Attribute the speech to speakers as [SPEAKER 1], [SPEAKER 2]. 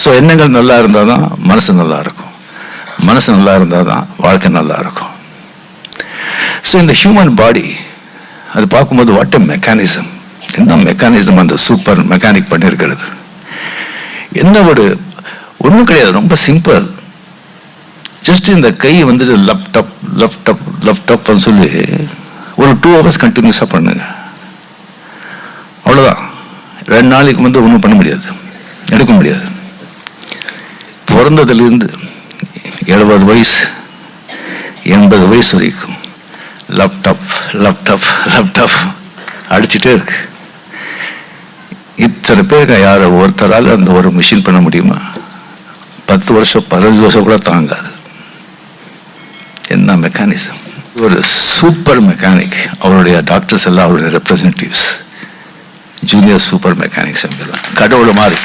[SPEAKER 1] So எண்ணங்கள் நல்லா இருந்தால் தான் மனசு நல்லா இருக்கும், மனசு நல்லா இருந்தால் தான் வாழ்க்கை நல்லா இருக்கும். ஸோ இந்த ஹியூமன் பாடி அது பார்க்கும்போது வாட் எ மெக்கானிசம், என்ன மெக்கானிசம் அந்த சூப்பர் மெக்கானிக் பண்ணியிருக்கிறது. என்ன ஒரு ஒன்றும் கிடையாது, ரொம்ப சிம்பிள். ஜஸ்ட் இந்த கை வந்துட்டு லேப்டாப் லேப்டாப் லேப்டாப்னு சொல்லி ஒரு 2 hours கண்டினியூஸாக பண்ணுங்க, அவ்வளோதான். 2 நாளைக்கு வந்து ஒன்றும் பண்ண முடியாது, எடுக்க முடியாது. பிறந்ததுலேருந்து 70 வயசு 80 வயசு வரைக்கும் லேப்டாப் லேப்டாப் லேப்டாப் அடிச்சுட்டே இருக்கு. இத்தனை பேருக்கு யாரை ஒருத்தரால் அந்த ஒரு மிஷின் பண்ண முடியுமா? 10 வருஷம் 15 வருஷம் கூட தாங்காது. என்ன மெக்கானிசம், ஒரு சூப்பர் மெக்கானிக். அவருடைய டாக்டர்ஸ் எல்லாம் அவருடைய ரெப்ரசன்டேட்டிவ்ஸ், ஜூனியர் சூப்பர் மெக்கானிக்ஸ், கடவுள் மாதிரி.